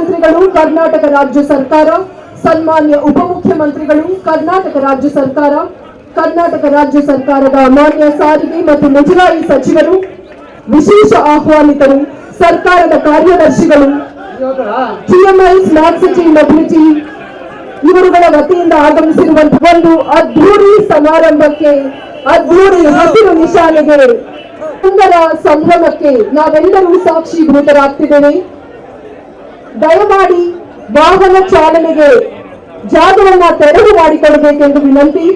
ಮುಖ್ಯಮಂತ್ರಿಗಳು ಕರ್ನಾಟಕ ರಾಜ್ಯ ಸರ್ಕಾರ, ಸನ್ಮಾನ್ಯ ಉಪಮುಖ್ಯಮಂತ್ರಿಗಳು ಕರ್ನಾಟಕ ರಾಜ್ಯ ಸರ್ಕಾರ, ಕರ್ನಾಟಕ ರಾಜ್ಯ ಸರ್ಕಾರದ ಮಾನ್ಯ ಸಾರಿಗೆ ಮತ್ತು ಮುಜರಾಯಿ ಸಚಿವರು, ವಿಶೇಷ ಆಹ್ವಾನಿತರು, ಸರ್ಕಾರದ ಕಾರ್ಯದರ್ಶಿಗಳು, TMI ಸ್ಮಾರ್ಟ್ ಸಿಟಿ ಮೊಬಿಲಿಟಿ ಇವರುಗಳ ವತಿಯಿಂದ ಆಗಮಿಸಿರುವಂತಹ ಒಂದು ಅದ್ಧೂರಿ ಸಮಾರಂಭಕ್ಕೆ, ಅದ್ಧೂರಿ ಹಸಿರು ನಿಶಾನೆಗೆ, ಸುಂದರ ಸಂಭ್ರಮಕ್ಕೆ ನಾವೆಲ್ಲರೂ ಸಾಕ್ಷೀಭೂತರಾಗ್ತಿದ್ದೇವೆ. ದಯಮಾಡಿ ವಾಹನ ಚಾಲನೆಗೆ ಜಾಗವನ್ನ ತೆರವು ಮಾಡಿಕೊಡಬೇಕೆಂದು ವಿನಂತಿ.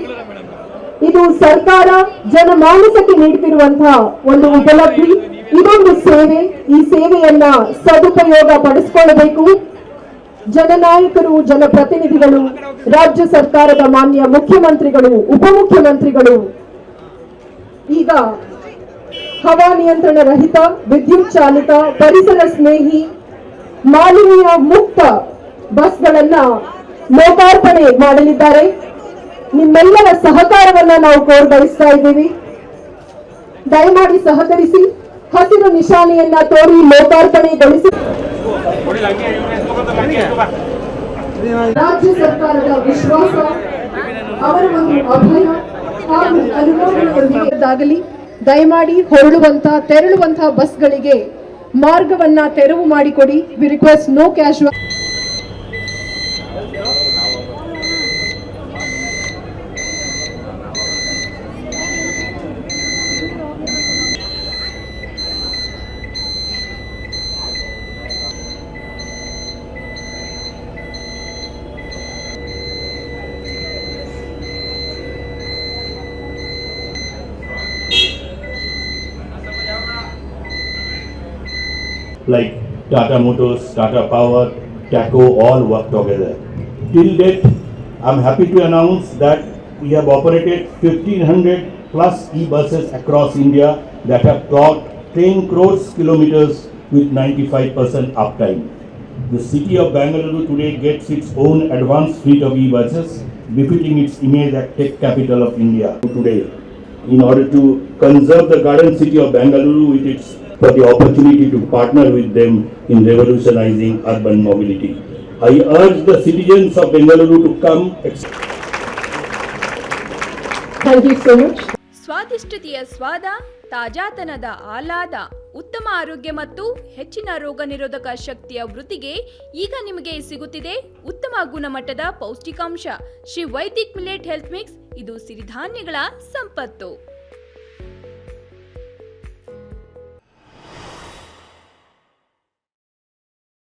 ಇದು ಸರ್ಕಾರ ಜನಮಾನಸಕ್ಕೆ ನೀಡುತ್ತಿರುವಂತಹ ಒಂದು ಉಪಲಬ್ಧಿ, ಇದೊಂದು ಸೇವೆ. ಈ ಸೇವೆಯನ್ನ ಸದುಪಯೋಗ ಪಡಿಸಿಕೊಳ್ಳಬೇಕು. ಜನನಾಯಕರು, ಜನಪ್ರತಿನಿಧಿಗಳು, ರಾಜ್ಯ ಸರ್ಕಾರದ ಮಾನ್ಯ ಮುಖ್ಯಮಂತ್ರಿಗಳು, ಉಪಮುಖ್ಯಮಂತ್ರಿಗಳು ಈಗ ಹವಾನಿಯಂತ್ರಣ ರಹಿತ, ವಿದ್ಯುತ್ ಚಾಲಿತ, ಪರಿಸರ ಸ್ನೇಹಿ, ಮಾಲಿನ್ಯ ಮುಕ್ತ ಬಸ್ಗಳನ್ನ ಲೋಕಾರ್ಪಣೆ ಮಾಡಲಿದ್ದಾರೆ. ನಿಮ್ಮೆಲ್ಲರ ಸಹಕಾರವನ್ನ ನಾವು ಕೋರ್ಬಯಸ್ತಾ ಇದ್ದೀವಿ. ದಯಮಾಡಿ ಸಹಕರಿಸಿ, ಹಸಿರು ನಿಶಾನೆಯನ್ನ ತೋರಿ ಲೋಕಾರ್ಪಣೆಗೊಳಿಸಿ. ರಾಜ್ಯ ಸರ್ಕಾರದ ವಿಶ್ವಾಸ, ಅವರ ಒಂದು ಅಭಯ ಹಾಗೂ ಅನುಮೋದನೆಯೊಂದಿಗೆ ದಯಮಾಡಿ ತೆರಳುವಂತಹ ಬಸ್ಗಳಿಗೆ ಮಾರ್ಗವನ್ನ ತೆರವು ಮಾಡಿಕೊಡಿ. We request no casual. Like Tata Motors, Tata Power, TACO all work together. Till date, I'm happy to announce that we have operated 1500 plus e-buses across India that have clocked 10 crores kilometers with 95% uptime. The city of Bengaluru today gets its own advanced fleet of e-buses, befitting its image as tech capital of India today. In order to conserve the garden city of Bengaluru with its for the opportunity to partner with them in revolutionizing urban mobility. I urge the citizens of Bengaluru to come. Thank you so much. ಸ್ವಾದಿಷ್ಟತೆಯ ಸ್ವಾದ, ತಾಜಾತನದ ಆಹ್ಲಾದ, ಉತ್ತಮ ಆರೋಗ್ಯ ಮತ್ತು ಹೆಚ್ಚಿನ ರೋಗ ನಿರೋಧಕ ಶಕ್ತಿಯ ವೃದ್ಧಿಗೆ ಈಗ ನಿಮಗೆ ಸಿಗುತ್ತಿದೆ ಉತ್ತಮ ಗುಣಮಟ್ಟದ ಪೌಷ್ಟಿಕಾಂಶ Shri Vaidik millet health mix. ಇದು ಸಿರಿಧಾನ್ಯಗಳ ಸಂಪತ್ತು.